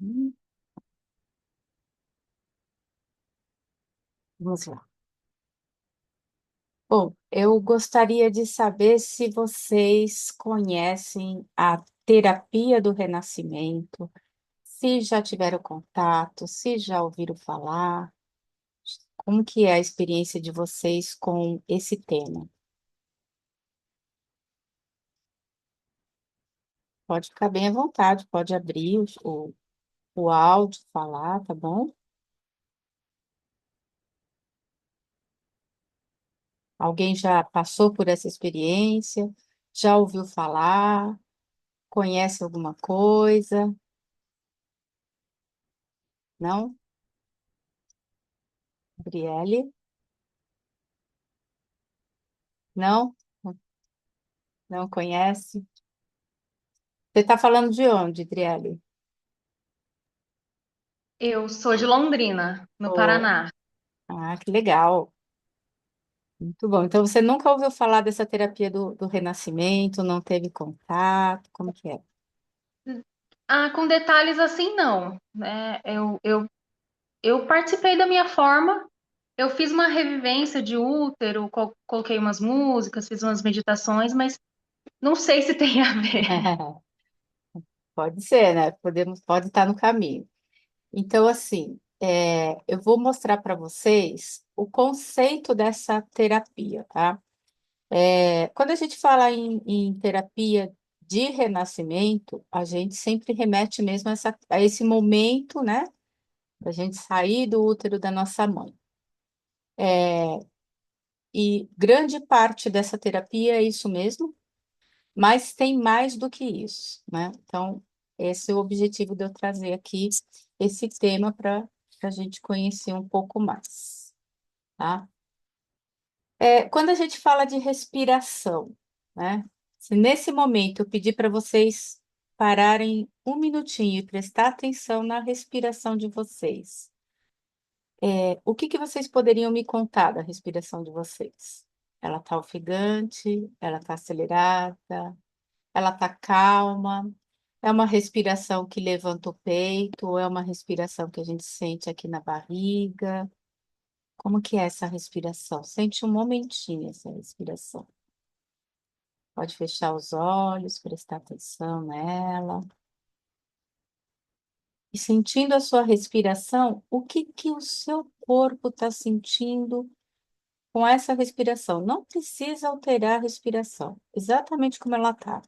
Hum, Vamos lá. Bom, eu gostaria de saber se vocês conhecem a terapia do renascimento, se já tiveram contato, se já ouviram falar, como que é a experiência de vocês com esse tema? Pode ficar bem à vontade, pode abrir o áudio, falar, tá bom? Alguém já passou por essa experiência? Já ouviu falar? Conhece alguma coisa? Não? Gabriele? Não? Não conhece? Você está falando de onde, Driele? Eu sou de Londrina, no Oh, Paraná. que legal. Muito bom. Então, você nunca ouviu falar dessa terapia do renascimento, não teve contato? Como que é? Ah, com detalhes assim, não, né? Eu participei da minha forma, eu fiz uma revivência de útero, coloquei umas músicas, fiz umas meditações, mas não sei se tem a ver. Pode ser, né? Pode estar no caminho. Então, assim, eu vou mostrar para vocês o conceito dessa terapia, tá? Quando a gente fala em terapia de renascimento, a gente sempre remete mesmo a esse momento, né? Da gente sair do útero da nossa mãe. E grande parte dessa terapia é isso mesmo, mas tem mais do que isso, né? Então, esse é o objetivo de eu trazer aqui esse tema para a gente conhecer um pouco mais, tá? Quando a gente fala de respiração, né? Se nesse momento eu pedir para vocês pararem um minutinho e prestar atenção na respiração de vocês, o que que vocês poderiam me contar da respiração de vocês? Ela está ofegante? Ela está acelerada? Ela está calma? É uma respiração que levanta o peito? Ou é uma respiração que a gente sente aqui na barriga? Como que é essa respiração? Sente um momentinho essa respiração. Pode fechar os olhos, prestar atenção nela. E sentindo a sua respiração, o que que o seu corpo está sentindo com essa respiração? Não precisa alterar a respiração, exatamente como ela está.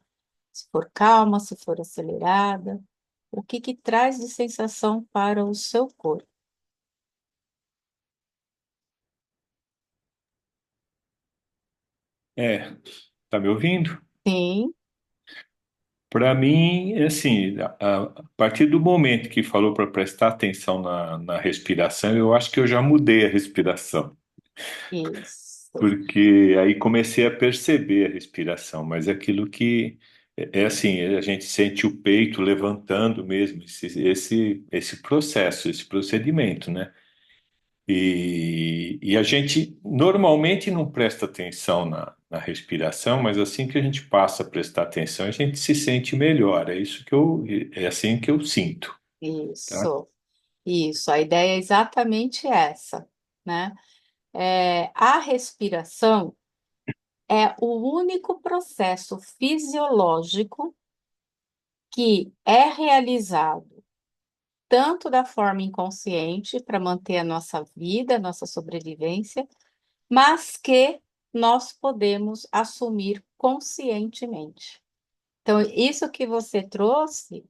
Se for calma, se for acelerada, o que que traz de sensação para o seu corpo? É, tá me ouvindo? Sim, Para mim, é assim, a partir do momento que falou para prestar atenção na respiração, eu acho que eu já mudei a respiração, isso, porque aí comecei a perceber a respiração, mas é aquilo que é assim, a gente sente o peito levantando mesmo, esse processo, esse procedimento, né? E a gente normalmente não presta atenção na respiração, mas assim que a gente passa a prestar atenção, a gente se sente melhor. É assim que eu sinto, tá? isso, isso. A ideia é exatamente essa, né? A respiração é o único processo fisiológico que é realizado tanto da forma inconsciente para manter a nossa vida, a nossa sobrevivência, mas que nós podemos assumir conscientemente. Então, isso que você trouxe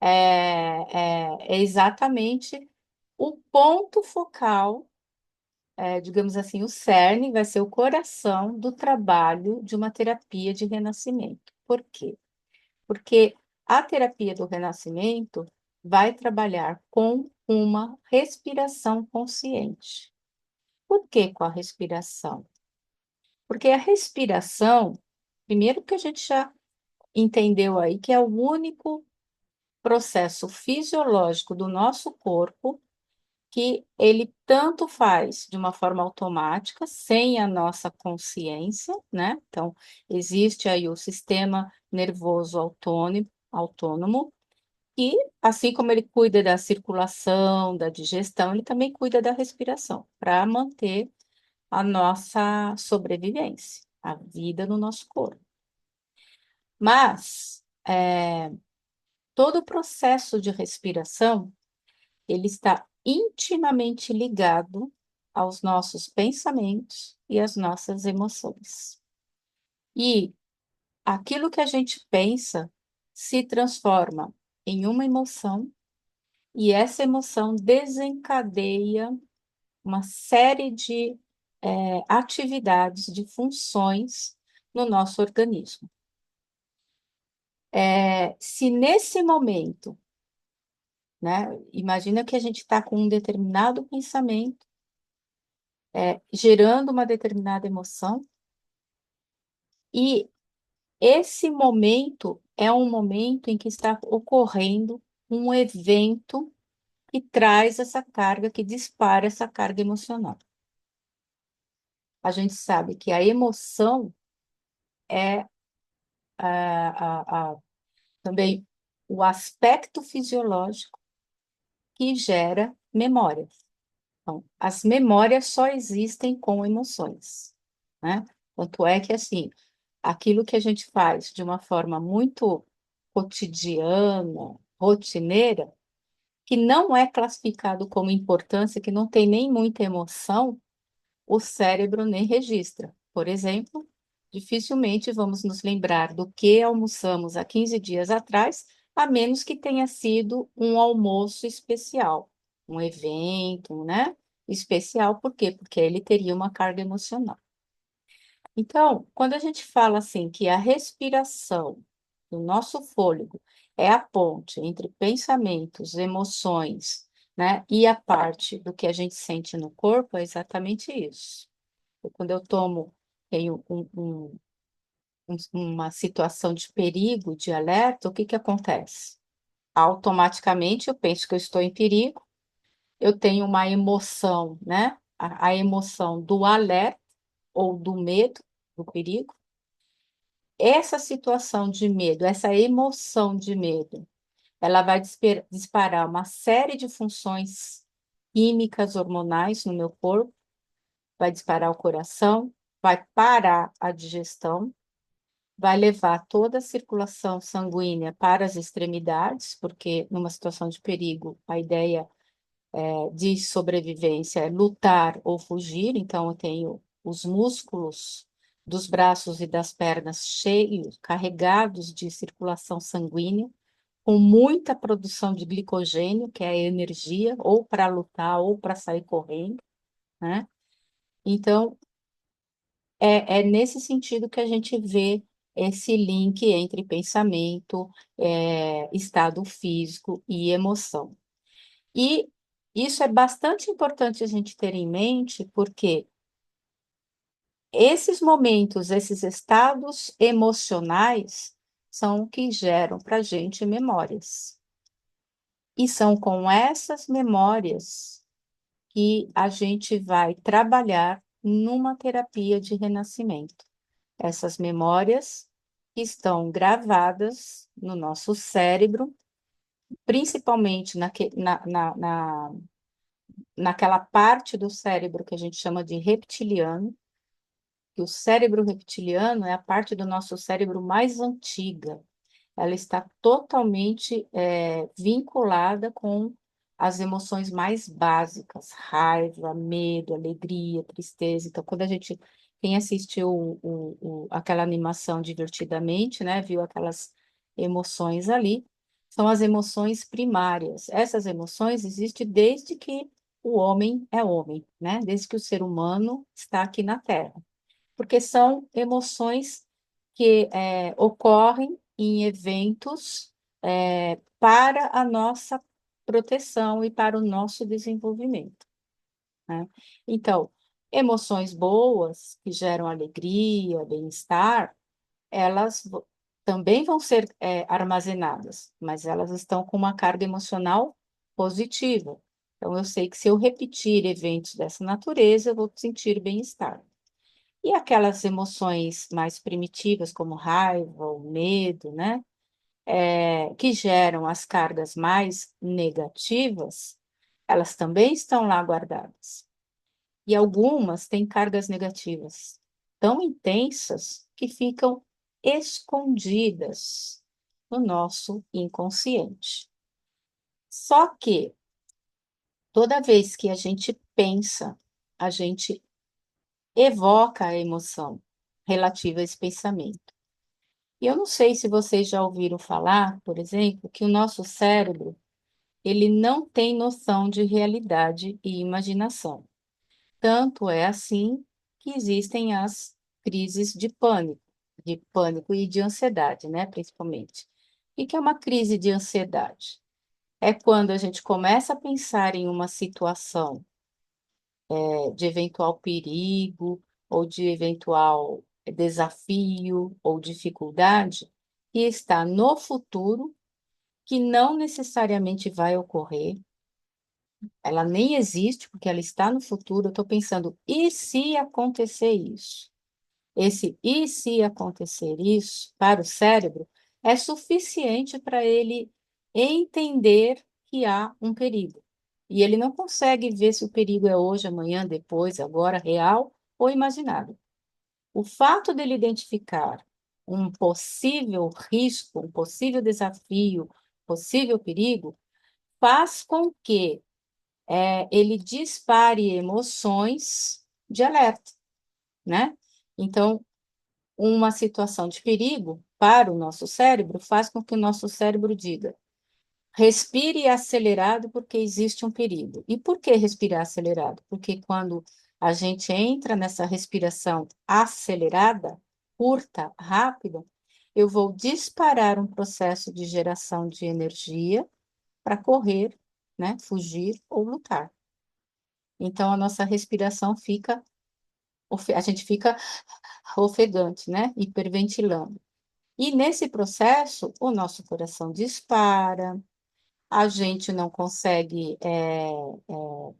é exatamente o ponto focal, digamos assim, o cerne, vai ser o coração do trabalho de uma terapia de renascimento. Por quê? Porque a terapia do renascimento vai trabalhar com uma respiração consciente. Por que com a respiração? Porque a respiração, primeiro que a gente já entendeu aí que é o único processo fisiológico do nosso corpo que ele tanto faz de uma forma automática, sem a nossa consciência, né? Então, existe aí o sistema nervoso autônomo, que, assim como ele cuida da circulação, da digestão, ele também cuida da respiração, para manter a nossa sobrevivência, a vida no nosso corpo. Mas todo o processo de respiração, ele está intimamente ligado aos nossos pensamentos e às nossas emoções. E aquilo que a gente pensa se transforma em uma emoção, e essa emoção desencadeia uma série de atividades, de funções no nosso organismo. Se nesse momento, né, imagina que a gente está com um determinado pensamento, gerando uma determinada emoção, e esse momento é um momento em que está ocorrendo um evento que traz essa carga, que dispara essa carga emocional. A gente sabe que a emoção é também o aspecto fisiológico que gera memórias. Então, as memórias só existem com emoções, né? Tanto é que, assim, aquilo que a gente faz de uma forma muito cotidiana, rotineira, que não é classificado como importância, que não tem nem muita emoção, o cérebro nem registra. Por exemplo, dificilmente vamos nos lembrar do que almoçamos há 15 dias atrás, a menos que tenha sido um almoço especial, um evento, né? Especial, por quê? Porque ele teria uma carga emocional. Então, quando a gente fala assim que a respiração do nosso fôlego é a ponte entre pensamentos, emoções, né, e a parte do que a gente sente no corpo, é exatamente isso. Quando eu tenho uma situação de perigo, de alerta, o que que acontece? Automaticamente eu penso que eu estou em perigo, eu tenho uma emoção, né? A emoção do alerta ou do medo, do perigo. Essa situação de medo, essa emoção de medo, ela vai disparar uma série de funções químicas, hormonais no meu corpo, vai disparar o coração, vai parar a digestão, vai levar toda a circulação sanguínea para as extremidades, porque numa situação de perigo, a ideia de sobrevivência é lutar ou fugir, então eu tenho os músculos dos braços e das pernas cheios, carregados de circulação sanguínea, com muita produção de glicogênio, que é a energia, ou para lutar ou para sair correndo, né? Então, é nesse sentido que a gente vê esse link entre pensamento, estado físico e emoção. E isso é bastante importante a gente ter em mente, porque esses momentos, esses estados emocionais, são o que geram para a gente memórias. E são com essas memórias que a gente vai trabalhar numa terapia de renascimento. Essas memórias estão gravadas no nosso cérebro, principalmente naquela parte do cérebro que a gente chama de reptiliano, que o cérebro reptiliano é a parte do nosso cérebro mais antiga. Ela está totalmente vinculada com as emoções mais básicas, raiva, medo, alegria, tristeza. Então, quando a gente, quem assistiu aquela animação Divertidamente, né, viu aquelas emoções ali, são as emoções primárias. Essas emoções existem desde que o homem é homem, né? Desde que o ser humano está aqui na Terra, porque são emoções que ocorrem em eventos para a nossa proteção e para o nosso desenvolvimento, né? Então, emoções boas, que geram alegria, bem-estar, elas também vão ser armazenadas, mas elas estão com uma carga emocional positiva. Então, eu sei que se eu repetir eventos dessa natureza, eu vou sentir bem-estar. E aquelas emoções mais primitivas, como raiva, o medo, né? que geram as cargas mais negativas, elas também estão lá guardadas. E algumas têm cargas negativas tão intensas que ficam escondidas no nosso inconsciente. Só que toda vez que a gente pensa, a gente evoca a emoção relativa a esse pensamento. E eu não sei se vocês já ouviram falar, por exemplo, que o nosso cérebro, ele não tem noção de realidade e imaginação. Tanto é assim que existem as crises de pânico e de ansiedade, né, principalmente. O que é uma crise de ansiedade? É quando a gente começa a pensar em uma situação de eventual perigo ou de eventual desafio ou dificuldade que está no futuro, que não necessariamente vai ocorrer, ela nem existe porque ela está no futuro. Eu estou pensando, e se acontecer isso? Esse e se acontecer isso, para o cérebro, é suficiente para ele entender que há um perigo. E ele não consegue ver se o perigo é hoje, amanhã, depois, agora, real ou imaginado. O fato dele identificar um possível risco, um possível desafio, possível perigo, faz com que ele dispare emoções de alerta, né? Então, uma situação de perigo para o nosso cérebro faz com que o nosso cérebro diga: respire acelerado porque existe um perigo. E por que respirar acelerado? Porque quando a gente entra nessa respiração acelerada, curta, rápida, eu vou disparar um processo de geração de energia para correr, né, fugir ou lutar. Então a nossa respiração fica, a gente fica ofegante, né, hiperventilando. E nesse processo, o nosso coração dispara, a gente não consegue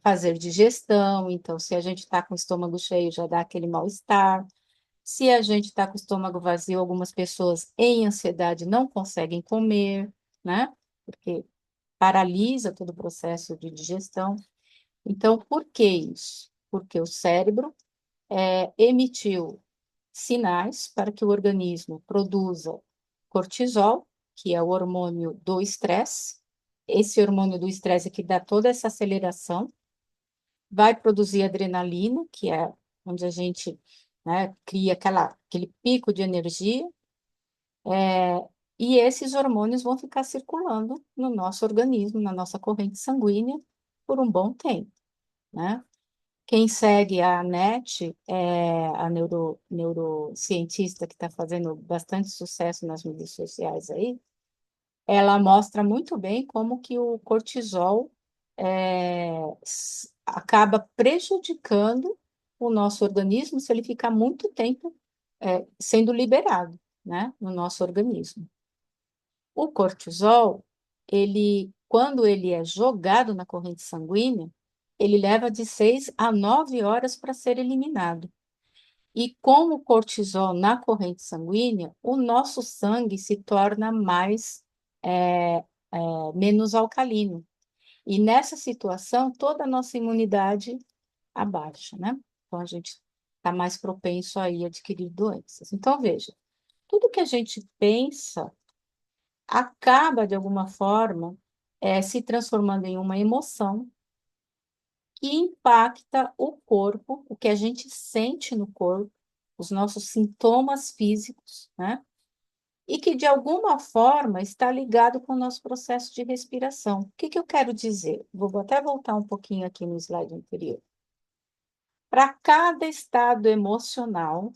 fazer digestão, então, se a gente está com o estômago cheio, já dá aquele mal-estar. Se a gente está com o estômago vazio, algumas pessoas em ansiedade não conseguem comer, né? Porque paralisa todo o processo de digestão. Então, por que isso? Porque o cérebro emitiu sinais para que o organismo produza cortisol, que é o hormônio do estresse. Esse hormônio do estresse é que dá toda essa aceleração. Vai produzir adrenalina, que é onde a gente, né, cria aquele pico de energia. E esses hormônios vão ficar circulando no nosso organismo, na nossa corrente sanguínea, por um bom tempo, né? Quem segue a NET, a neurocientista que está fazendo bastante sucesso nas mídias sociais aí, ela mostra muito bem como que o cortisol acaba prejudicando o nosso organismo se ele ficar muito tempo sendo liberado, né, no nosso organismo. O cortisol, quando ele é jogado na corrente sanguínea, ele leva de 6 a 9 horas para ser eliminado. E com o cortisol na corrente sanguínea, o nosso sangue se torna menos alcalino. E nessa situação, toda a nossa imunidade abaixa, né? Então, a gente está mais propenso aí a adquirir doenças. Então, veja, tudo que a gente pensa acaba, de alguma forma, se transformando em uma emoção que impacta o corpo, o que a gente sente no corpo, os nossos sintomas físicos, né? E que, de alguma forma, está ligado com o nosso processo de respiração. O que eu quero dizer? Vou até voltar um pouquinho aqui no slide anterior. Para cada estado emocional,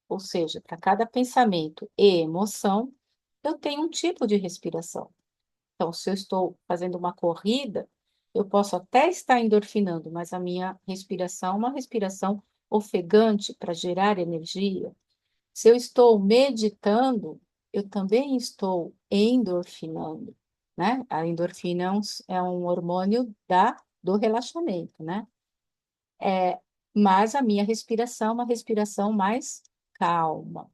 ou seja, para cada pensamento e emoção, eu tenho um tipo de respiração. Então, se eu estou fazendo uma corrida, eu posso até estar endorfinando, mas a minha respiração é uma respiração ofegante para gerar energia. Se eu estou meditando, eu também estou endorfinando, né? A endorfina é um hormônio do relaxamento, né? Mas a minha respiração é uma respiração mais calma.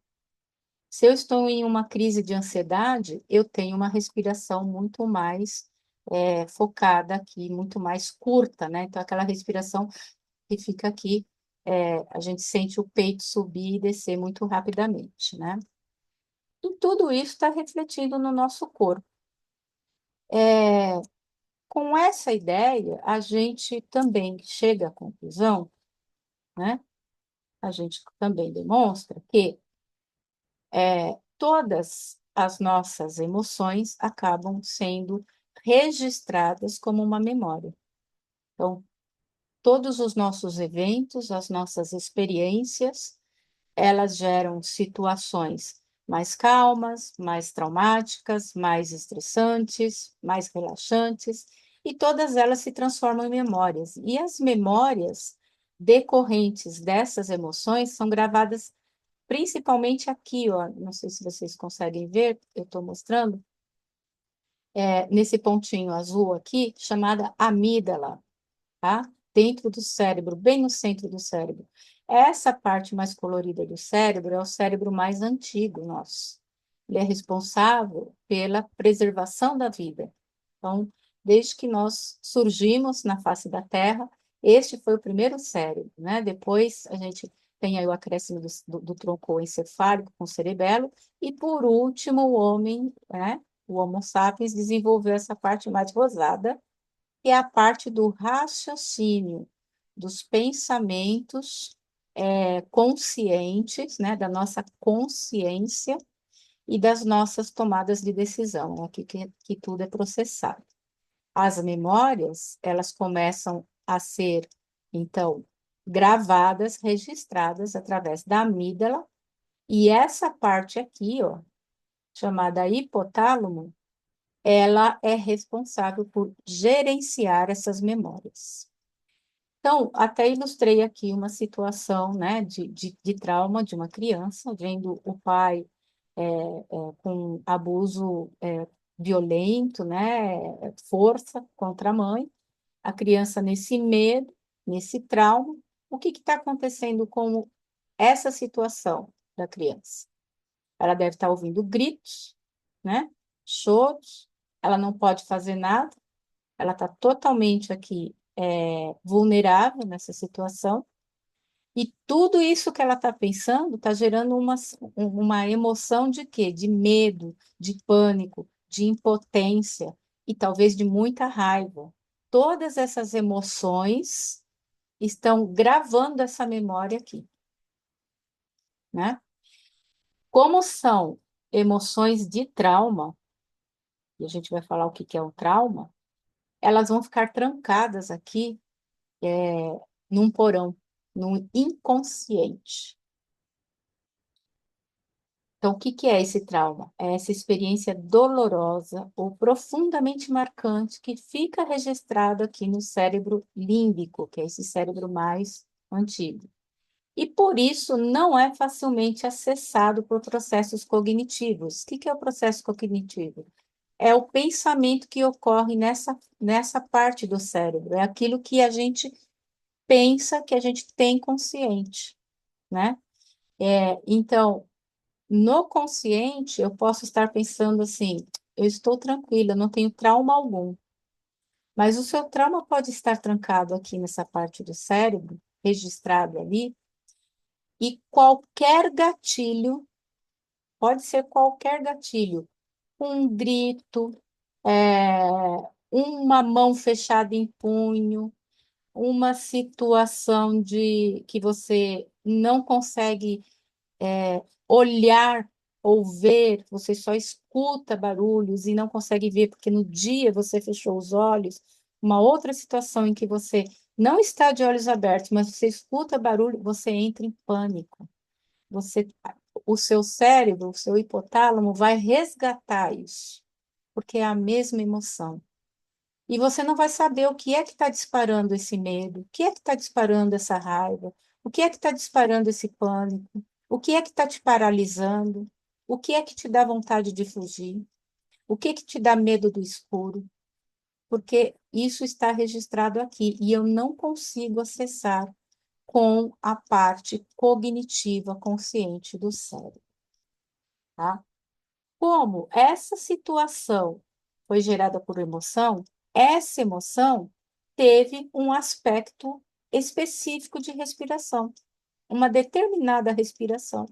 Se eu estou em uma crise de ansiedade, eu tenho uma respiração muito mais focada aqui, muito mais curta, né? Então, aquela respiração que fica aqui, a gente sente o peito subir e descer muito rapidamente, né? E tudo isso está refletindo no nosso corpo. Com essa ideia, a gente também chega à conclusão, né? A gente também demonstra que todas as nossas emoções acabam sendo registradas como uma memória. Então, todos os nossos eventos, as nossas experiências, elas geram situações mais calmas, mais traumáticas, mais estressantes, mais relaxantes, e todas elas se transformam em memórias. E as memórias decorrentes dessas emoções são gravadas principalmente aqui, ó, não sei se vocês conseguem ver, eu estou mostrando, nesse pontinho azul aqui, chamada amígdala, tá? Dentro do cérebro, bem no centro do cérebro. Essa parte mais colorida do cérebro é o cérebro mais antigo nosso. Ele é responsável pela preservação da vida. Então, desde que nós surgimos na face da Terra, este foi o primeiro cérebro, né? Depois a gente tem aí o acréscimo do tronco encefálico com o cerebelo, e por último o homem, né? O Homo sapiens desenvolveu essa parte mais rosada, que é a parte do raciocínio, dos pensamentos conscientes, né? Da nossa consciência e das nossas tomadas de decisão, né? Que tudo é processado. As memórias, elas começam a ser, então, gravadas, registradas através da amígdala, e essa parte aqui, ó, chamada hipotálamo, ela é responsável por gerenciar essas memórias. Então, até ilustrei aqui uma situação, né, de trauma de uma criança, vendo o pai com abuso violento, né, força contra a mãe, a criança nesse medo, nesse trauma. O que está acontecendo com essa situação da criança? Ela deve estar ouvindo gritos, né, choros, ela não pode fazer nada, ela está totalmente aqui vulnerável nessa situação, e tudo isso que ela está pensando está gerando uma emoção de quê? De medo, de pânico, de impotência e talvez de muita raiva. Todas essas emoções estão gravando essa memória aqui, né? Como são emoções de trauma, e a gente vai falar o que que é o trauma, elas vão ficar trancadas aqui num porão, num inconsciente. Então, o que que é esse trauma? É essa experiência dolorosa ou profundamente marcante que fica registrado aqui no cérebro límbico, que é esse cérebro mais antigo. E por isso não é facilmente acessado por processos cognitivos. O que que é o processo cognitivo? É o pensamento que ocorre nessa parte do cérebro, é aquilo que a gente pensa, que a gente tem consciente, né? Então, no consciente, eu posso estar pensando assim: eu estou tranquila, não tenho trauma algum. Mas o seu trauma pode estar trancado aqui nessa parte do cérebro, registrado ali, e qualquer gatilho, pode ser qualquer gatilho, um grito, é, uma mão fechada em punho, uma situação de que você não consegue olhar ou ver, você só escuta barulhos e não consegue ver porque no dia você fechou os olhos. Uma outra situação em que você não está de olhos abertos, mas você escuta barulho, você entra em pânico. Você, o seu cérebro, o seu hipotálamo vai resgatar isso, porque é a mesma emoção. E você não vai saber o que é que está disparando esse medo, o que é que está disparando essa raiva, o que é que está disparando esse pânico, o que é que está te paralisando, o que é que te dá vontade de fugir, o que é que te dá medo do escuro, porque isso está registrado aqui e eu não consigo acessar com a parte cognitiva consciente do cérebro. tá? Como essa situação foi gerada por emoção, essa emoção teve um aspecto específico de respiração, uma determinada respiração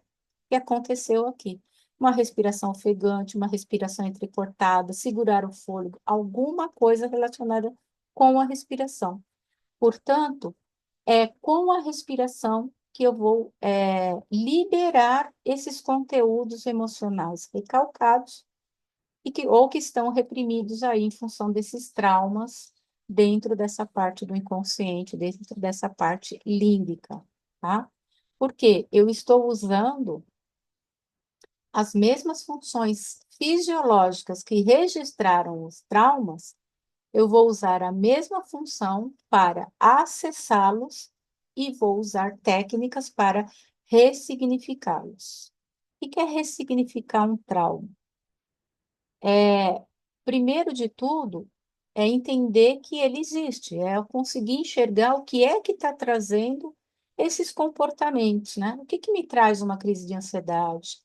que aconteceu aqui. Uma respiração ofegante, uma respiração entrecortada, segurar o fôlego, alguma coisa relacionada com a respiração. Portanto, é com a respiração que eu vou liberar esses conteúdos emocionais recalcados ou que estão reprimidos aí em função desses traumas dentro dessa parte do inconsciente, dentro dessa parte límbica, tá? Porque eu estou usando as mesmas funções fisiológicas que registraram os traumas, eu vou usar a mesma função para acessá-los e vou usar técnicas para ressignificá-los. O que é ressignificar um trauma? Primeiro de tudo, é entender que ele existe, é eu conseguir enxergar o que é que está trazendo esses comportamentos, né? O que que me traz uma crise de ansiedade?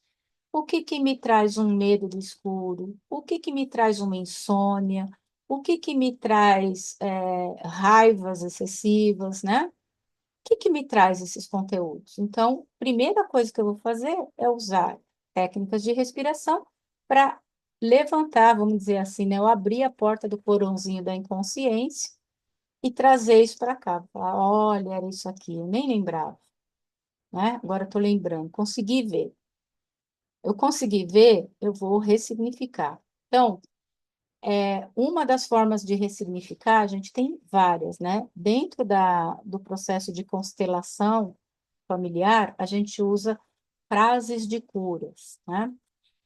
O que que me traz um medo do escuro? O que que me traz uma insônia? O que que me traz raivas excessivas, né? O que que me traz esses conteúdos? Então, primeira coisa que eu vou fazer é usar técnicas de respiração para levantar, vamos dizer assim, né? Eu abrir a porta do porãozinho da inconsciência e trazer isso para cá. Falar, olha, era isso aqui, eu nem lembrava, né? Agora estou lembrando, consegui ver. Eu consegui ver, eu vou ressignificar. Então, uma das formas de ressignificar, a gente tem várias, né? Dentro do processo de constelação familiar, a gente usa frases de curas, né?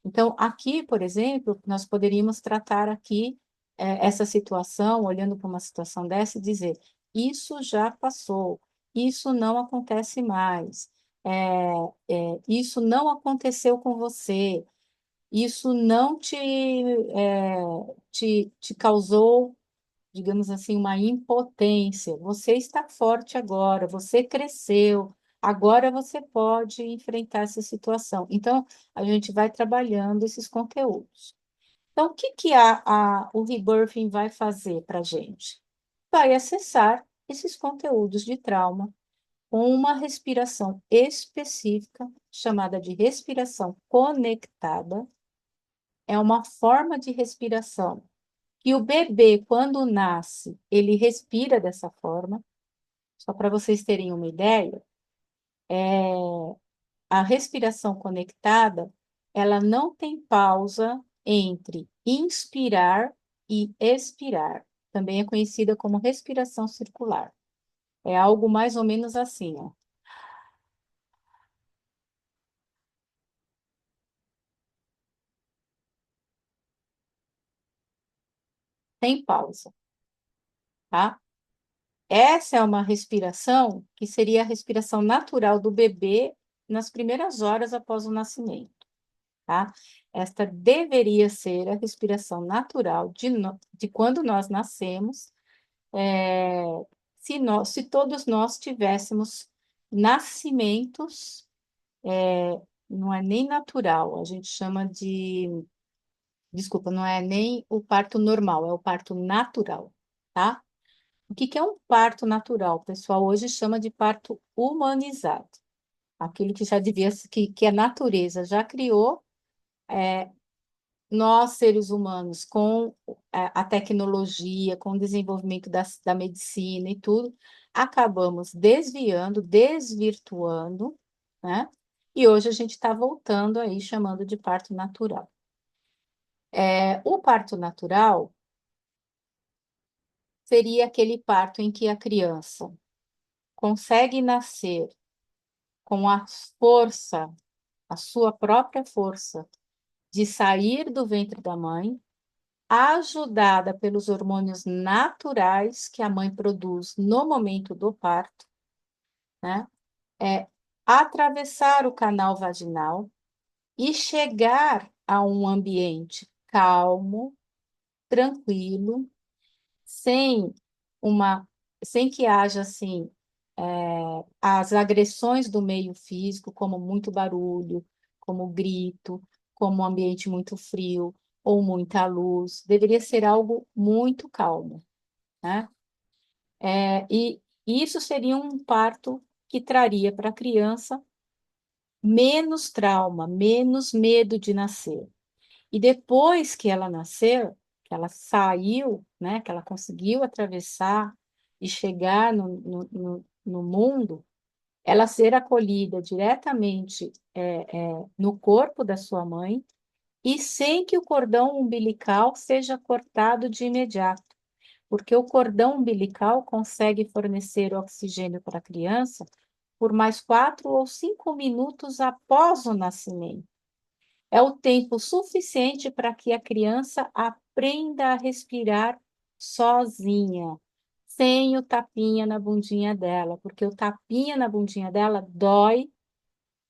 Então, aqui, por exemplo, nós poderíamos tratar aqui essa situação, olhando para uma situação dessa e dizer, isso já passou, isso não acontece mais, isso não aconteceu com você, isso não te causou, digamos assim, uma impotência. Você está forte agora, você cresceu, agora você pode enfrentar essa situação. Então, a gente vai trabalhando esses conteúdos. Então, o que que o rebirthing vai fazer para a gente? Vai acessar esses conteúdos de trauma com uma respiração específica, chamada de respiração conectada. É uma forma de respiração que o bebê, quando nasce, ele respira dessa forma. Só para vocês terem uma ideia, a respiração conectada, ela não tem pausa entre inspirar e expirar. Também é conhecida como respiração circular. É algo mais ou menos assim, ó. Tem pausa, tá? Essa é uma respiração que seria a respiração natural do bebê nas primeiras horas após o nascimento, tá? Esta deveria ser a respiração natural de quando nós nascemos, é, se todos nós tivéssemos nascimentos, não é nem natural, a gente chama desculpa, não é nem o parto normal, é o parto natural, tá? O que que é um parto natural? O pessoal hoje chama de parto humanizado. Aquilo que já devia, que a natureza já criou, nós, seres humanos, com a tecnologia, com o desenvolvimento da medicina e tudo, acabamos desviando, desvirtuando, né? E hoje a gente está voltando aí, chamando de parto natural. O parto natural seria aquele parto em que a criança consegue nascer com a força, a sua própria força, de sair do ventre da mãe, ajudada pelos hormônios naturais que a mãe produz no momento do parto, né? É atravessar o canal vaginal e chegar a um ambiente calmo, tranquilo, sem uma, sem que haja assim as agressões do meio físico, como muito barulho, como grito, como um ambiente muito frio ou muita luz. Deveria ser algo muito calmo, né? E isso seria um parto que traria para a criança menos trauma, menos medo de nascer. E depois que ela nasceu, que ela saiu, né, que ela conseguiu atravessar e chegar no mundo, ela ser acolhida diretamente no corpo da sua mãe e sem que o cordão umbilical seja cortado de imediato, porque o cordão umbilical consegue fornecer oxigênio para a criança por mais 4 ou 5 minutos após o nascimento. É o tempo suficiente para que a criança aprenda a respirar sozinha, sem o tapinha na bundinha dela, porque o tapinha na bundinha dela dói,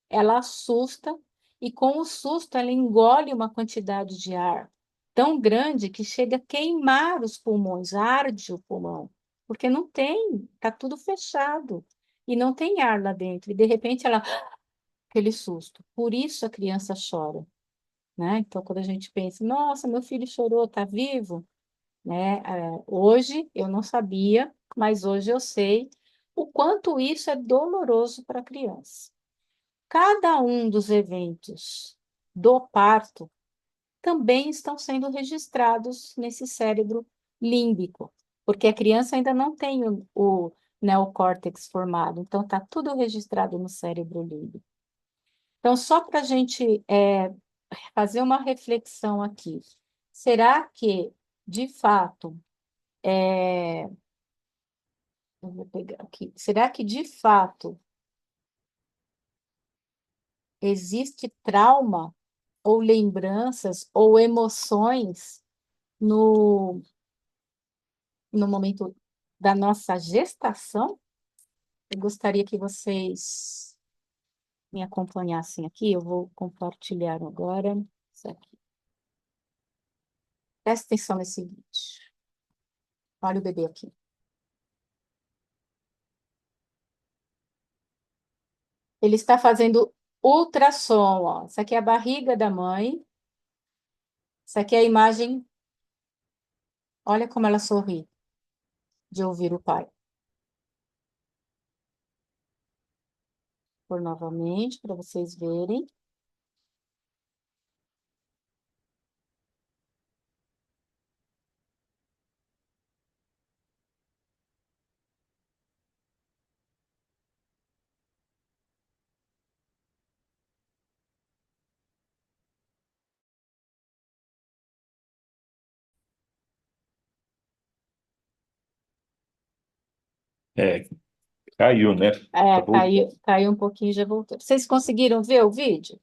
ela assusta, e com o susto ela engole uma quantidade de ar tão grande que chega a queimar os pulmões, arde o pulmão, porque não tem, está tudo fechado e não tem ar lá dentro. E de repente ela, aquele susto. Por isso a criança chora, né? Então, quando a gente pensa, nossa, meu filho chorou, está vivo, né? Hoje eu não sabia, mas hoje eu sei o quanto isso é doloroso para a criança. Cada um dos eventos do parto também estão sendo registrados nesse cérebro límbico, porque a criança ainda não tem o neocórtex formado, então está tudo registrado no cérebro límbico. Então, só para a gente fazer uma reflexão aqui. Será que, de fato, eu vou pegar aqui, será que, de fato, existe trauma ou lembranças ou emoções no, no momento da nossa gestação? Eu gostaria que vocês me acompanhassem aqui, eu vou compartilhar agora isso aqui. Presta atenção nesse vídeo. Olha o bebê aqui. Ele está fazendo ultrassom, ó. Isso aqui é a barriga da mãe. Isso aqui é a imagem. Olha como ela sorri de ouvir o pai. Por novamente, para vocês verem. É, caiu, né? Tá voltando. Caiu um pouquinho e já voltou. Vocês conseguiram ver o vídeo?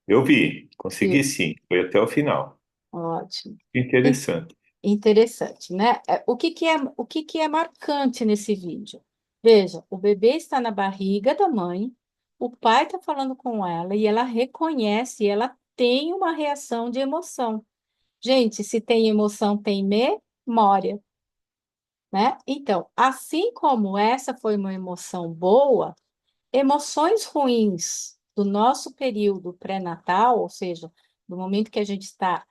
Eu vi, consegui Viu? sim, foi até o final. Ótimo. In- Interessante. Interessante, né? O que que é marcante nesse vídeo? Veja, o bebê está na barriga da mãe, o pai está falando com ela e ela reconhece, ela tem uma reação de emoção. Gente, se tem emoção, tem memória, né? Então, assim como essa foi uma emoção boa, emoções ruins do nosso período pré-natal, ou seja, do momento que a gente está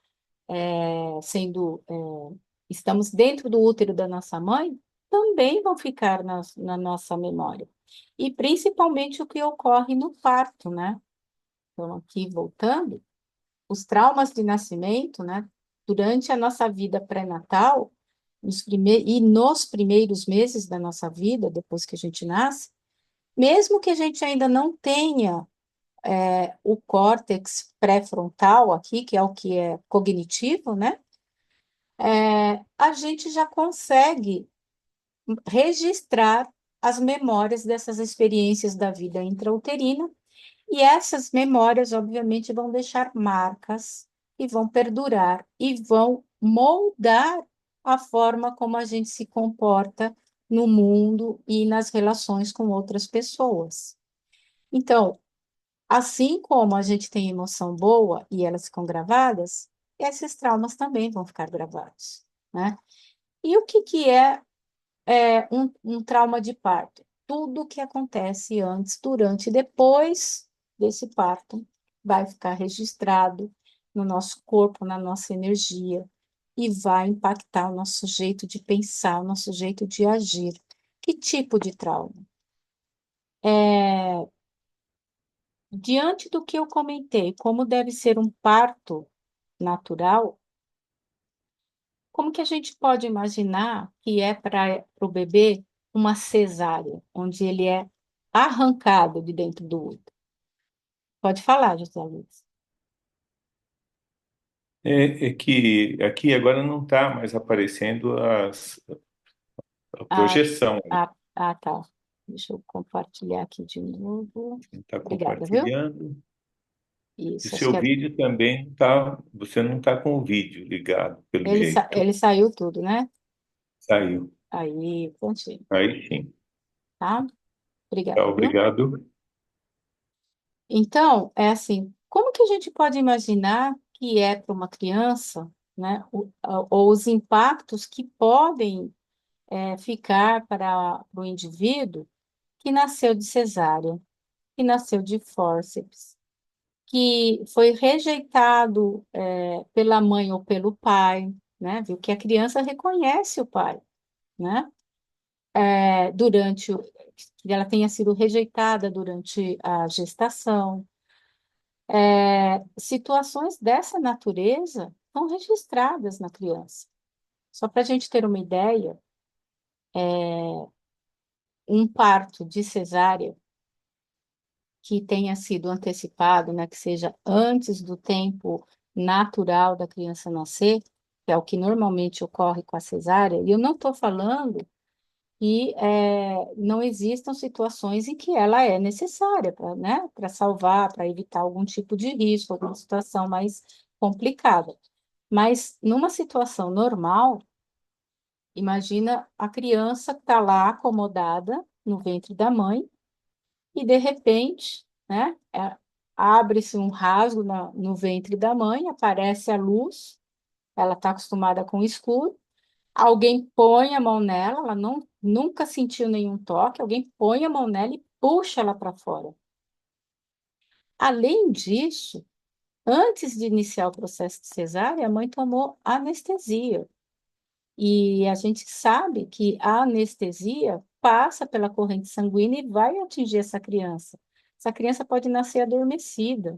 estamos dentro do útero da nossa mãe, também vão ficar na nossa memória. E principalmente o que ocorre no parto, né? Então, aqui voltando, os traumas de nascimento, né? Durante a nossa vida pré-natal, nos primeiros meses da nossa vida, depois que a gente nasce, mesmo que a gente ainda não tenha o córtex pré-frontal aqui, que é o que é cognitivo, né? A gente já consegue registrar as memórias dessas experiências da vida intrauterina, e essas memórias, obviamente, vão deixar marcas e vão perdurar e vão moldar a forma como a gente se comporta no mundo e nas relações com outras pessoas. Então, assim como a gente tem emoção boa e elas ficam gravadas, esses traumas também vão ficar gravados, né? E o que que é um trauma de parto? Tudo o que acontece antes, durante e depois desse parto vai ficar registrado no nosso corpo, na nossa energia, e vai impactar o nosso jeito de pensar, o nosso jeito de agir. Que tipo de trauma? É, diante do que eu comentei, como deve ser um parto natural, como que a gente pode imaginar que é para o bebê uma cesárea, onde ele é arrancado de dentro do útero? Pode falar, José Luiz. É que aqui agora não está mais aparecendo a Ah, projeção. tá. Deixa eu compartilhar aqui de novo. Está Obrigada, viu? compartilhando. E Isso, acho que seu vídeo também tá, você não está com o vídeo ligado, pelo jeito. ele saiu tudo, né? Saiu. Aí, prontinho, Aí sim. tá? Tá, Obrigada, viu? obrigado. Então, é assim, como que a gente pode imaginar que é para uma criança, né, ou os impactos que podem ficar para o indivíduo que nasceu de cesárea, que nasceu de fórceps, que foi rejeitado pela mãe ou pelo pai, né, viu que a criança reconhece o pai, né, durante que ela tenha sido rejeitada durante a gestação. Situações dessa natureza são registradas na criança. Só para a gente ter uma ideia, um parto de cesárea que tenha sido antecipado, né, que seja antes do tempo natural da criança nascer, que é o que normalmente ocorre com a cesárea, e eu não estou falando que não existam situações em que ela é necessária para, né, para salvar, para evitar algum tipo de risco, alguma situação mais complicada. Mas numa situação normal, imagina a criança que está lá acomodada no ventre da mãe e de repente, né, abre-se um rasgo no ventre da mãe, aparece a luz, ela está acostumada com o escuro, alguém põe a mão nela, ela nunca sentiu nenhum toque, alguém põe a mão nela e puxa ela para fora. Além disso, antes de iniciar o processo de cesárea, a mãe tomou anestesia. E a gente sabe que a anestesia passa pela corrente sanguínea e vai atingir essa criança. Essa criança pode nascer adormecida,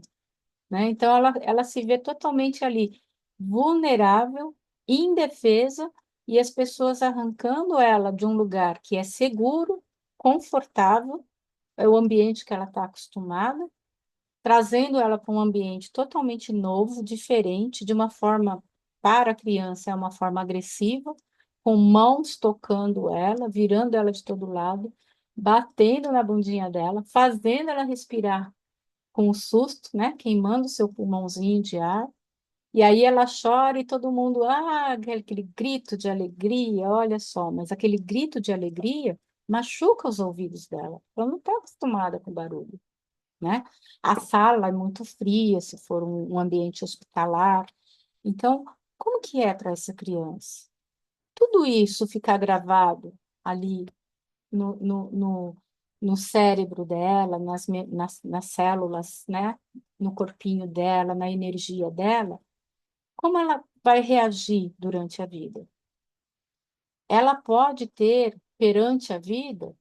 né? Então, ela se vê totalmente ali vulnerável, indefesa, e as pessoas arrancando ela de um lugar que é seguro, confortável, é o ambiente que ela está acostumada, trazendo ela para um ambiente totalmente novo, diferente, de uma forma, para a criança, é uma forma agressiva, com mãos tocando ela, virando ela de todo lado, batendo na bundinha dela, fazendo ela respirar com o susto, né? Queimando seu pulmãozinho de ar. E aí ela chora e todo mundo, aquele grito de alegria, olha só, mas aquele grito de alegria machuca os ouvidos dela. Ela não está acostumada com barulho, né? A sala é muito fria, se for um ambiente hospitalar. Então, como que é para essa criança? Tudo isso ficar gravado ali no, no, no, no cérebro dela, nas células, né? No corpinho dela, na energia dela, como ela vai reagir durante a vida? Ela pode ter, perante a vida,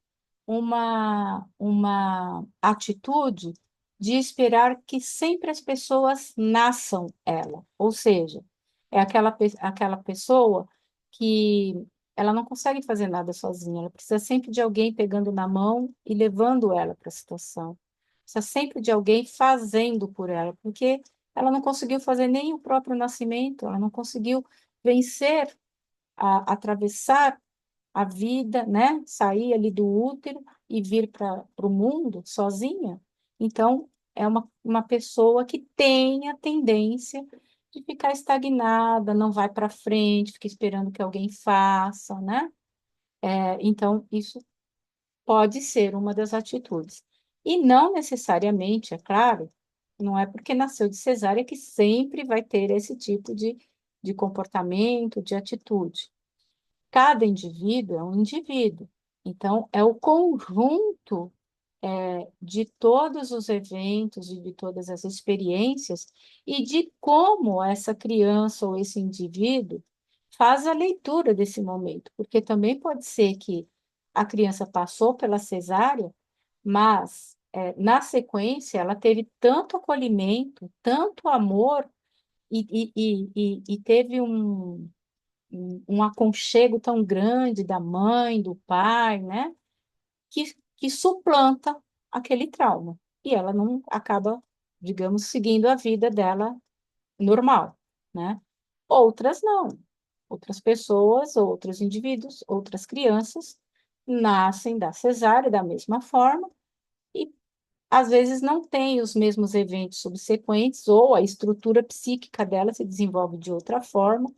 uma atitude de esperar que sempre as pessoas nasçam ela, ou seja, é aquela pessoa que ela não consegue fazer nada sozinha, ela precisa sempre de alguém pegando na mão e levando ela para a situação, precisa sempre de alguém fazendo por ela, porque ela não conseguiu fazer nem o próprio nascimento, ela não conseguiu vencer, atravessar a vida, né? Sair ali do útero e vir para o mundo sozinha. Então, é uma pessoa que tem a tendência de ficar estagnada, não vai para frente, fica esperando que alguém faça, né? Então, isso pode ser uma das atitudes. E não necessariamente, é claro, não é porque nasceu de cesárea que sempre vai ter esse tipo de comportamento, de atitude. Cada indivíduo é um indivíduo. Então, é o conjunto de todos os eventos e de todas as experiências e de como essa criança ou esse indivíduo faz a leitura desse momento, porque também pode ser que a criança passou pela cesárea, mas na sequência ela teve tanto acolhimento, tanto amor e teve um aconchego tão grande da mãe, do pai, né? Que suplanta aquele trauma. E ela não acaba, digamos, seguindo a vida dela normal, né? Outras não. Outras pessoas, outros indivíduos, outras crianças nascem da cesárea da mesma forma e às vezes não têm os mesmos eventos subsequentes ou a estrutura psíquica dela se desenvolve de outra forma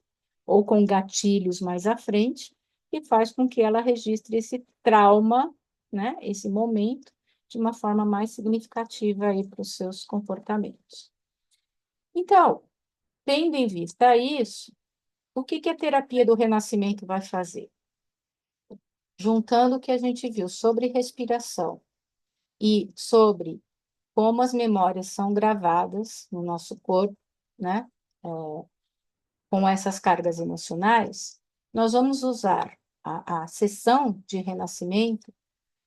ou com gatilhos mais à frente, e faz com que ela registre esse trauma, né, esse momento, de uma forma mais significativa aí para os seus comportamentos. Então, tendo em vista isso, o que que a terapia do renascimento vai fazer? Juntando o que a gente viu sobre respiração e sobre como as memórias são gravadas no nosso corpo, né? Com essas cargas emocionais, nós vamos usar a sessão de renascimento,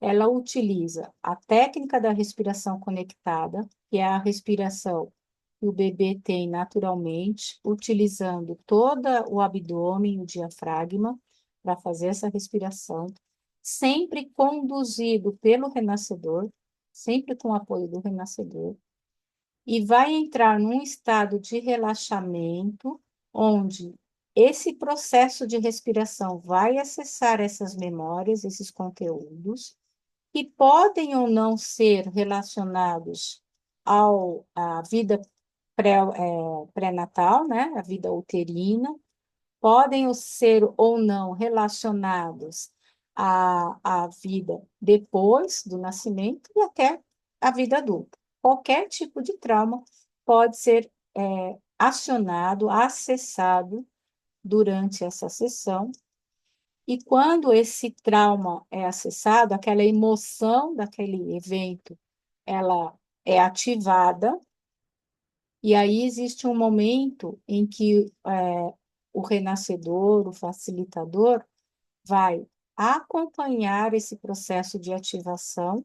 ela utiliza a técnica da respiração conectada, que é a respiração que o bebê tem naturalmente, utilizando todo o abdômen, o diafragma, para fazer essa respiração, sempre conduzido pelo renascedor, sempre com o apoio do renascedor, e vai entrar num estado de relaxamento, onde esse processo de respiração vai acessar essas memórias, esses conteúdos, que podem ou não ser relacionados à vida pré-natal, né? A vida uterina, podem ser ou não relacionados à vida depois do nascimento e até a vida adulta. Qualquer tipo de trauma pode ser acionado, acessado durante essa sessão. E quando esse trauma é acessado, aquela emoção daquele evento, ela é ativada, e aí existe um momento em que o renascedor, o facilitador, vai acompanhar esse processo de ativação,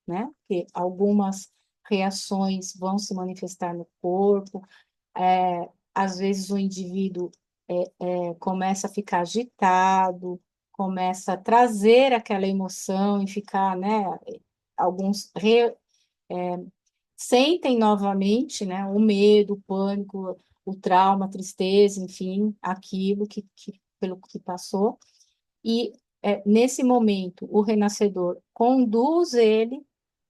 né? Porque algumas reações vão se manifestar no corpo, às vezes o indivíduo começa a ficar agitado, começa a trazer aquela emoção e ficar, né? Alguns sentem novamente, né? O medo, o pânico, o trauma, a tristeza, enfim, aquilo pelo que passou. E nesse momento, o renascedor conduz ele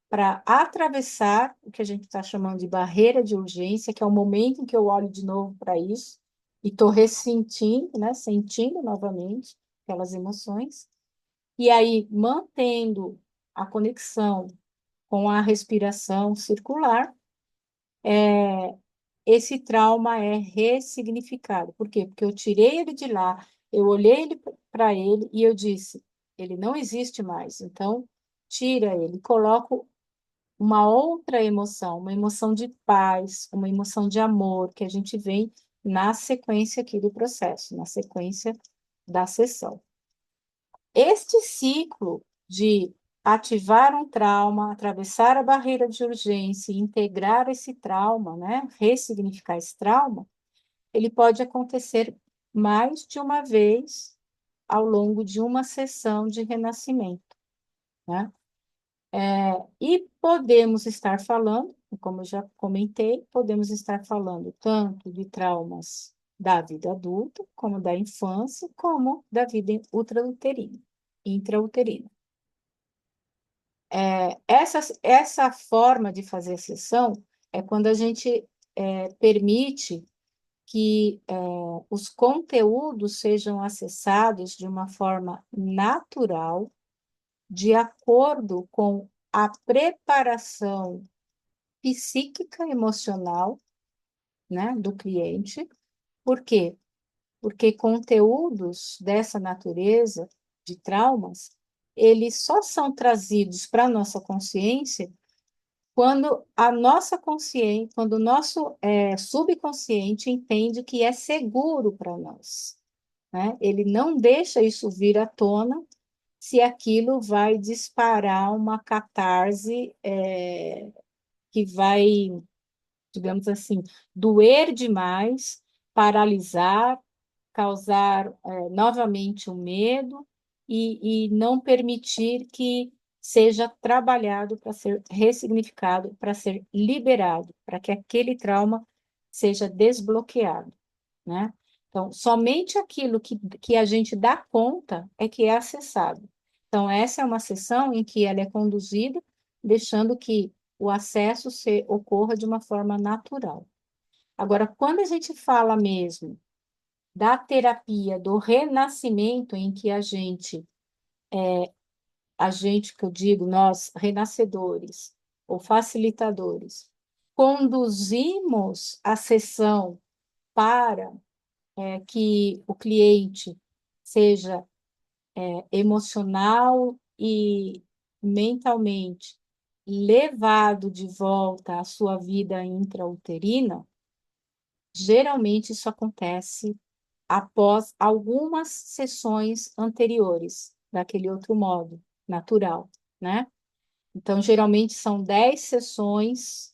para atravessar o que a gente está chamando de barreira de urgência, que é o momento em que eu olho de novo para isso e estou ressentindo, né, sentindo novamente aquelas emoções, e aí mantendo a conexão com a respiração circular, esse trauma é ressignificado. Por quê? Porque eu tirei ele de lá, eu olhei para ele e eu disse, ele não existe mais, então tira ele, coloco uma outra emoção, uma emoção de paz, uma emoção de amor, que a gente vem na sequência aqui do processo, na sequência da sessão. Este ciclo de ativar um trauma, atravessar a barreira de urgência e integrar esse trauma, né, ressignificar esse trauma, ele pode acontecer mais de uma vez ao longo de uma sessão de renascimento, né? E podemos estar falando, como eu já comentei, podemos estar falando tanto de traumas da vida adulta, como da infância, como da vida intrauterina. Essa forma de fazer sessão é quando a gente permite que os conteúdos sejam acessados de uma forma natural, de acordo com a preparação psíquica, emocional, né, do cliente. Por quê? Porque conteúdos dessa natureza, de traumas, eles só são trazidos para a nossa consciência quando a nossa consciência, quando o nosso subconsciente entende que é seguro para nós, né? Ele não deixa isso vir à tona se aquilo vai disparar uma catarse que vai, digamos assim, doer demais, paralisar, causar novamente o medo e não permitir que seja trabalhado para ser ressignificado, para ser liberado, para que aquele trauma seja desbloqueado, né? Então, somente aquilo que a gente dá conta é que é acessado. Então, essa é uma sessão em que ela é conduzida, deixando que o acesso ocorra de uma forma natural. Agora, quando a gente fala mesmo da terapia do renascimento, em que a gente que eu digo, nós, renascedores ou facilitadores, conduzimos a sessão para que o cliente seja emocional e mentalmente levado de volta à sua vida intrauterina, geralmente isso acontece após algumas sessões anteriores, daquele outro modo, natural, né? Então, geralmente são 10 sessões,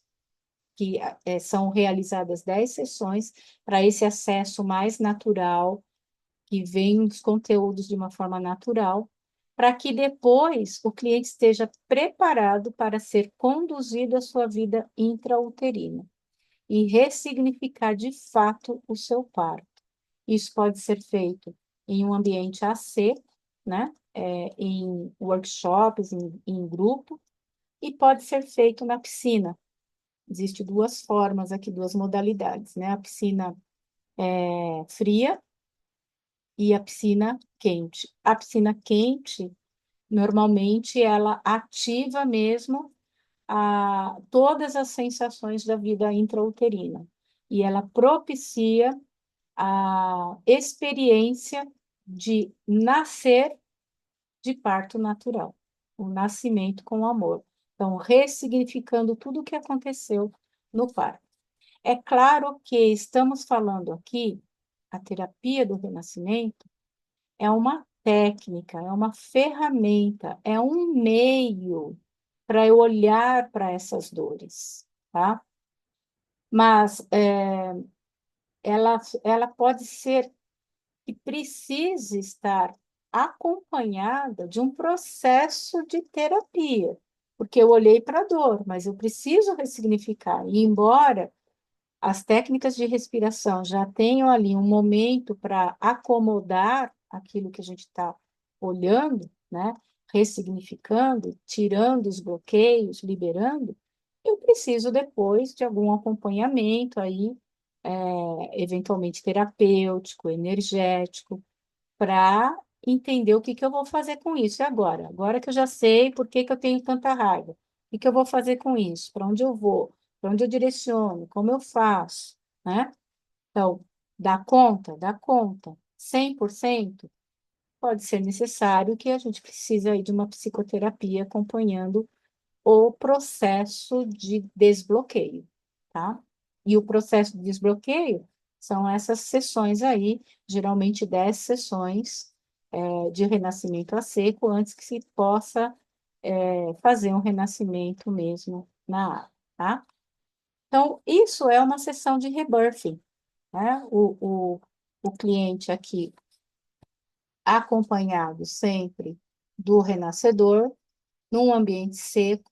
que são realizadas 10 sessões para esse acesso mais natural, que vem os conteúdos de uma forma natural, para que depois o cliente esteja preparado para ser conduzido à sua vida intrauterina e ressignificar de fato o seu parto. Isso pode ser feito em um ambiente AC, né? Em workshops, em grupo, e pode ser feito na piscina. Existem duas formas aqui, duas modalidades, né? A piscina fria e a piscina quente. A piscina quente, normalmente, ela ativa mesmo todas as sensações da vida intrauterina. E ela propicia a experiência de nascer de parto natural, o nascimento com amor. Então, ressignificando tudo o que aconteceu no parto. É claro que estamos falando aqui, a terapia do renascimento é uma técnica, é uma ferramenta, é um meio para eu olhar para essas dores, tá? Mas ela pode ser que precise estar acompanhada de um processo de terapia, porque eu olhei para a dor, mas eu preciso ressignificar. E embora as técnicas de respiração já tenham ali um momento para acomodar aquilo que a gente está olhando, né? Ressignificando, tirando os bloqueios, liberando, eu preciso depois de algum acompanhamento aí, eventualmente terapêutico, energético, para entender o que que eu vou fazer com isso. E agora? Agora que eu já sei por que que eu tenho tanta raiva, o que que eu vou fazer com isso? Para onde eu vou? Para onde eu direciono? Como eu faço? Né? Então, dá conta? Dá conta. 100%? Pode ser necessário que a gente precise aí de uma psicoterapia acompanhando o processo de desbloqueio, tá? E o processo de desbloqueio são essas sessões aí, geralmente 10 sessões de renascimento a seco, antes que se possa fazer um renascimento mesmo na água, tá? Então, isso é uma sessão de rebirthing, né? O cliente aqui acompanhado sempre do renascedor, num ambiente seco,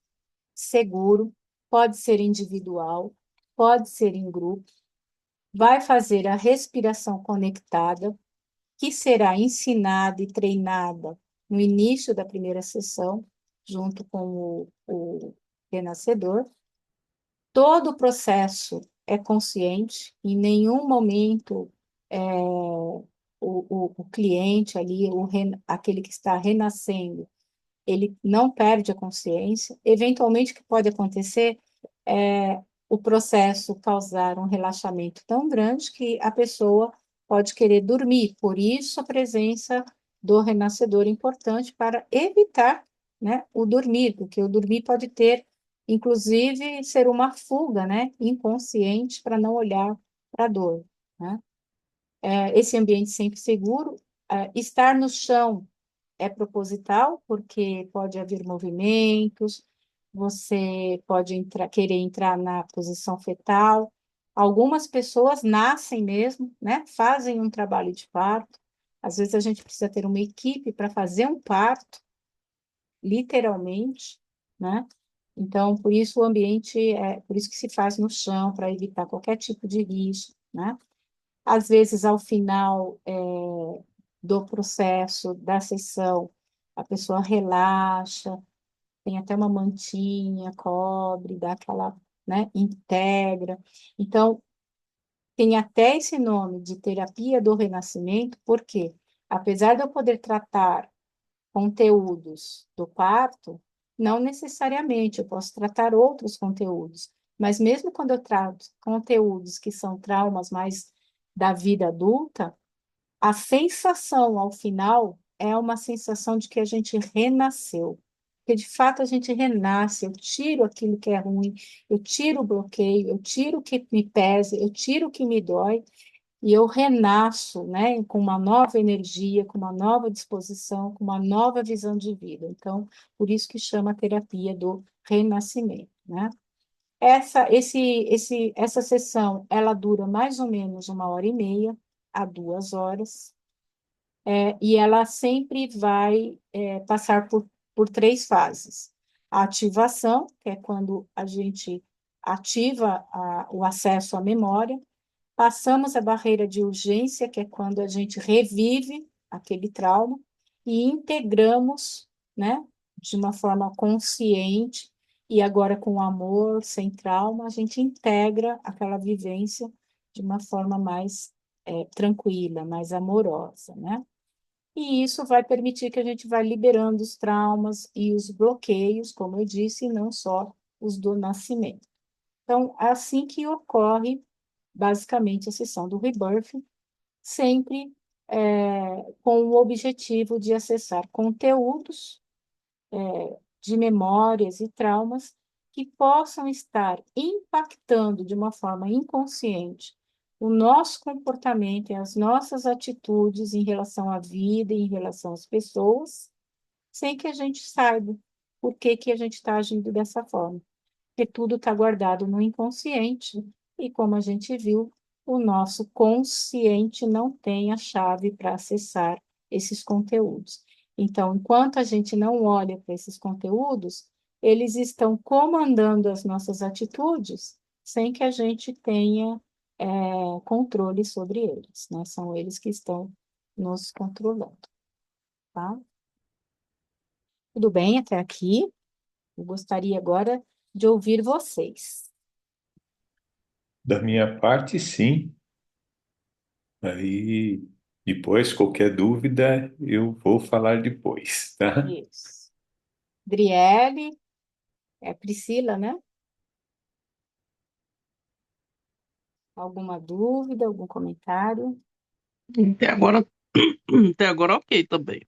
seguro, pode ser individual, pode ser em grupo, vai fazer a respiração conectada, que será ensinada e treinada no início da primeira sessão, junto com o renascedor. Todo o processo é consciente, em nenhum momento o cliente ali, aquele que está renascendo, ele não perde a consciência. Eventualmente, o que pode acontecer é o processo causar um relaxamento tão grande que a pessoa pode querer dormir. Por isso, a presença do renascedor importante para evitar, né, o dormir, porque o dormir pode ter, inclusive, ser uma fuga, né, inconsciente para não olhar para a dor, né? Esse ambiente sempre seguro, estar no chão é proposital, porque pode haver movimentos, você pode querer entrar na posição fetal. Algumas pessoas nascem mesmo, né? Fazem um trabalho de parto. Às vezes a gente precisa ter uma equipe para fazer um parto, literalmente, né? Então, por isso o ambiente por isso que se faz no chão, para evitar qualquer tipo de risco, né? Às vezes, ao final do processo, da sessão, a pessoa relaxa, tem até uma mantinha, cobre, dá aquela, né, integra. Então, tem até esse nome de terapia do renascimento, porque, apesar de eu poder tratar conteúdos do parto, não necessariamente eu posso tratar outros conteúdos, mas mesmo quando eu trato conteúdos que são traumas mais da vida adulta, a sensação ao final é uma sensação de que a gente renasceu. Porque de fato a gente renasce, eu tiro aquilo que é ruim, eu tiro o bloqueio, eu tiro o que me pesa, eu tiro o que me dói, e eu renasço, né, com uma nova energia, com uma nova disposição, com uma nova visão de vida. Então, por isso que chama terapia do renascimento, né? Essa sessão, ela dura mais ou menos 1h30 a 2 horas, e ela sempre vai passar por 3 fases. A ativação, que é quando a gente ativa o acesso à memória. Passamos a barreira de urgência, que é quando a gente revive aquele trauma, e integramos, né, de uma forma consciente, e agora com amor, sem trauma, a gente integra aquela vivência de uma forma mais tranquila, mais amorosa, né? E isso vai permitir que a gente vá liberando os traumas e os bloqueios, como eu disse, e não só os do nascimento. Então, é assim que ocorre basicamente a sessão do Rebirth, sempre com o objetivo de acessar conteúdos de memórias e traumas que possam estar impactando de uma forma inconsciente o nosso comportamento e as nossas atitudes em relação à vida e em relação às pessoas, sem que a gente saiba por que que a gente está agindo dessa forma, porque tudo está guardado no inconsciente, e como a gente viu, o nosso consciente não tem a chave para acessar esses conteúdos. Então, enquanto a gente não olha para esses conteúdos, eles estão comandando as nossas atitudes sem que a gente tenha controle sobre eles, né? São eles que estão nos controlando, tá? Tudo bem até aqui? Eu gostaria agora de ouvir vocês. Da minha parte, sim. Aí, depois, qualquer dúvida, eu vou falar depois, tá? Isso. Driele, Priscila, né? Alguma dúvida, algum comentário? Até agora, até agora ok também.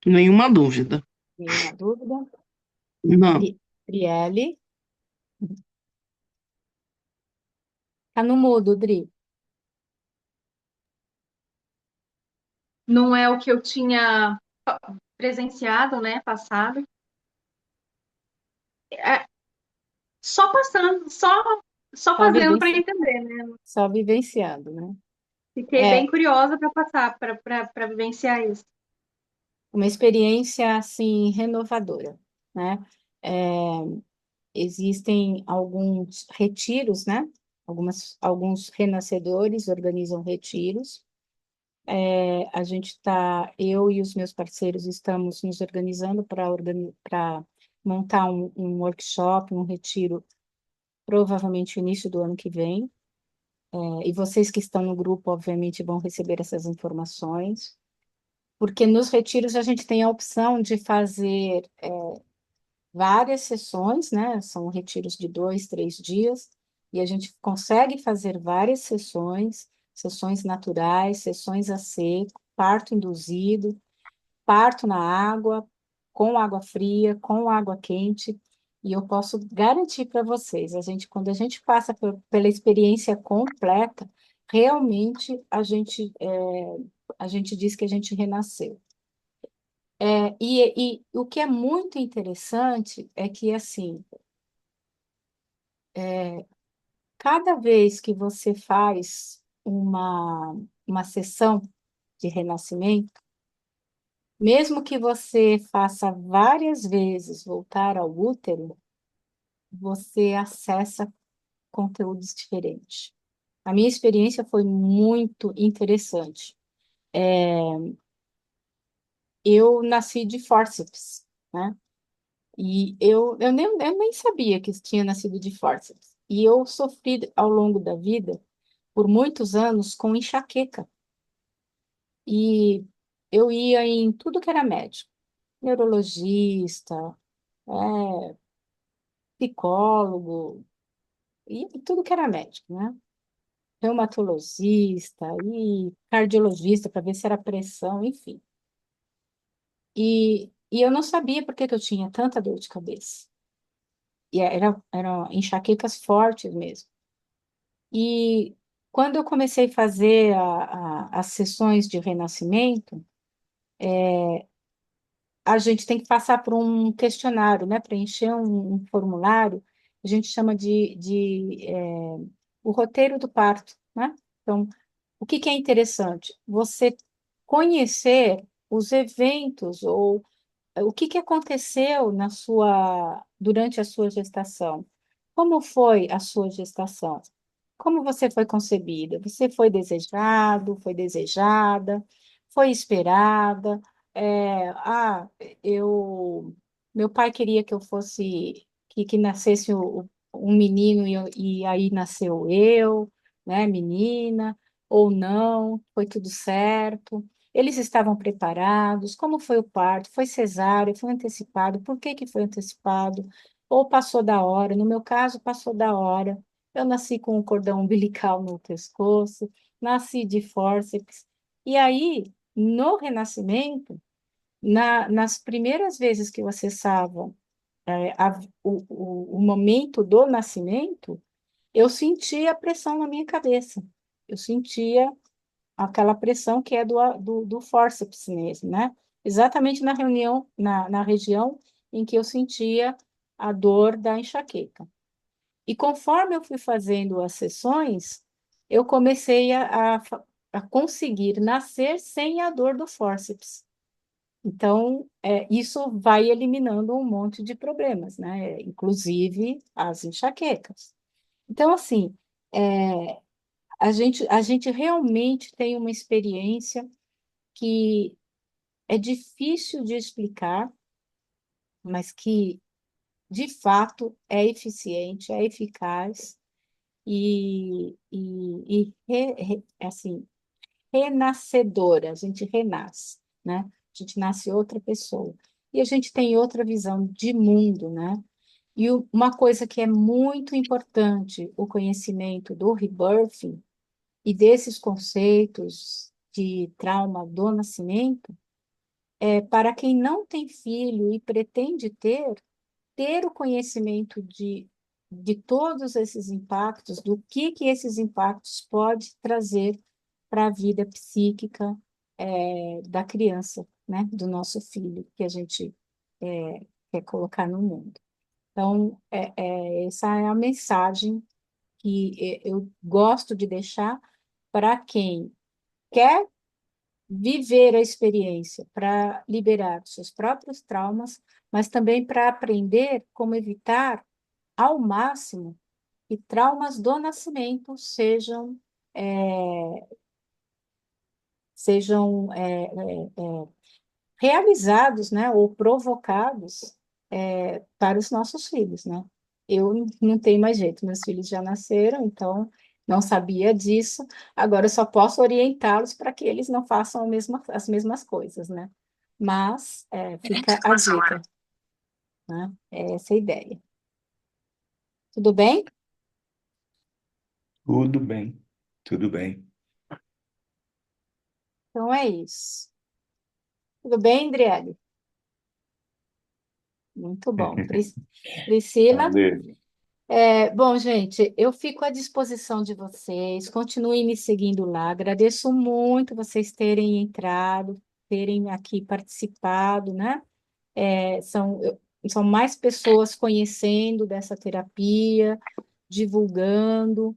Nenhuma dúvida. Nenhuma dúvida? Não. Driele? Tá no mudo, Dri. Não é o que eu tinha presenciado, né, passado. É, só passando, só Só fazendo para vivenci... entender, né? Só vivenciando, né? Fiquei bem É curiosa para passar, para vivenciar isso. uma experiência, assim, renovadora, né? É, existem alguns retiros, né? Alguns renascedores organizam retiros. A gente está, eu e os meus parceiros estamos nos organizando para montar um workshop, um retiro, provavelmente no início do ano que vem. E vocês que estão no grupo, obviamente, vão receber essas informações, porque nos retiros a gente tem a opção de fazer várias sessões, né? São retiros de 2, 3 dias, e a gente consegue fazer várias sessões sessões naturais, sessões a seco, parto induzido, parto na água, com água fria, com água quente, e eu posso garantir para vocês, quando a gente passa pela experiência completa, realmente a gente diz que a gente renasceu. E o que é muito interessante é que, assim, cada vez que você faz uma sessão de renascimento, mesmo que você faça várias vezes voltar ao útero, você acessa conteúdos diferentes. A minha experiência foi muito interessante. Eu nasci de fórceps, né? E eu nem sabia que tinha nascido de fórceps. E eu sofri ao longo da vida, por muitos anos, com enxaqueca. E eu ia em tudo que era médico, neurologista, é, psicólogo, e tudo que era médico, né? Reumatologista e cardiologista para ver se era pressão, enfim. E eu não sabia por que que eu tinha tanta dor de cabeça. E eram enxaquecas fortes mesmo. E quando eu comecei a fazer as sessões de renascimento, a gente tem que passar por um questionário, né? Preencher um formulário, a gente chama o roteiro do parto, né? Então, o que que é interessante? Você conhecer os eventos ou o que que aconteceu durante a sua gestação. Como foi a sua gestação? Como você foi concebida? Você foi desejado, foi desejada, foi esperada? Ah, meu pai queria que eu fosse, que nascesse um menino e aí nasceu eu, né, menina, ou não, foi tudo certo. Eles estavam preparados? Como foi o parto? Foi cesárea? Foi antecipado? Por que que foi antecipado? Ou passou da hora? No meu caso, passou da hora. Eu nasci com um cordão umbilical no pescoço, nasci de fórceps. E aí, no renascimento, nas primeiras vezes que eu acessava o momento do nascimento, eu sentia a pressão na minha cabeça. Eu sentia aquela pressão que é do fórceps mesmo, né? Exatamente na região em que eu sentia a dor da enxaqueca. E conforme eu fui fazendo as sessões, eu comecei a conseguir nascer sem a dor do fórceps. Então, isso vai eliminando um monte de problemas, né? Inclusive as enxaquecas. Então, assim, a gente realmente tem uma experiência que é difícil de explicar, mas que, de fato, é eficiente, é eficaz assim, renascedora, a gente renasce, né? A gente nasce outra pessoa. E a gente tem outra visão de mundo, né? E uma coisa que é muito importante, o conhecimento do rebirthing e desses conceitos de trauma do nascimento, para quem não tem filho e pretende ter o conhecimento de todos esses impactos, do que esses impactos podem trazer para a vida psíquica da criança, né, do nosso filho, que a gente quer colocar no mundo. Então, essa é a mensagem que eu gosto de deixar para quem quer viver a experiência para liberar dos seus próprios traumas, mas também para aprender como evitar ao máximo que traumas do nascimento sejam realizados, né, ou provocados para os nossos filhos, né? Eu não tenho mais jeito, meus filhos já nasceram, então não sabia disso. Agora eu só posso orientá-los para que eles não façam as mesmas coisas, né? Mas fica a dica, né? É essa a ideia. Tudo bem? Tudo bem, tudo bem. Então é isso. Tudo bem, Adriele? Muito bom. Priscila? Valeu. Bom, gente, eu fico à disposição de vocês. Continuem me seguindo lá. Agradeço muito vocês terem entrado, terem aqui participado, né? São mais pessoas conhecendo dessa terapia, divulgando,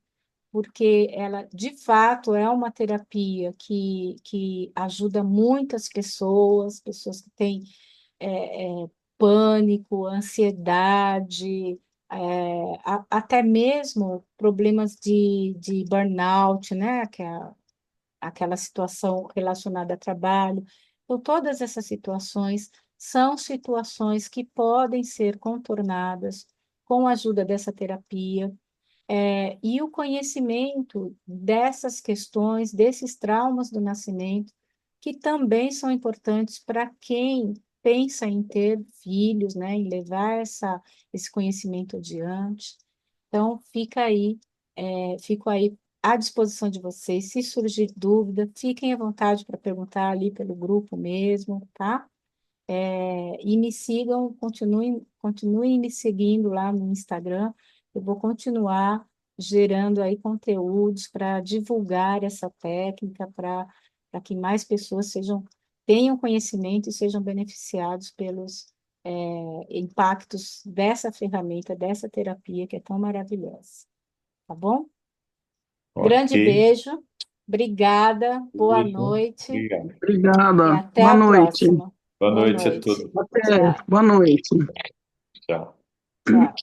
porque ela, de fato, é uma terapia que ajuda muitas pessoas, pessoas que têm pânico, ansiedade, até mesmo problemas de burnout, né? Aquela situação relacionada a trabalho. Então, todas essas situações são situações que podem ser contornadas com a ajuda dessa terapia. E o conhecimento dessas questões, desses traumas do nascimento, que também são importantes para quem pensa em ter filhos, né, em levar esse conhecimento adiante. Então, fico aí à disposição de vocês. Se surgir dúvida, fiquem à vontade para perguntar ali pelo grupo mesmo, tá? E me sigam, continuem me seguindo lá no Instagram. Eu vou continuar gerando aí conteúdos para divulgar essa técnica, para que mais pessoas tenham conhecimento e sejam beneficiados pelos impactos dessa ferramenta, dessa terapia que é tão maravilhosa. Tá bom? Ok. Grande beijo, obrigada, boa Beijo. noite Obrigado. e Obrigada. até Boa a noite. próxima. Boa Boa noite a noite. todos. Até. Tchau, Boa noite. Tchau. tchau.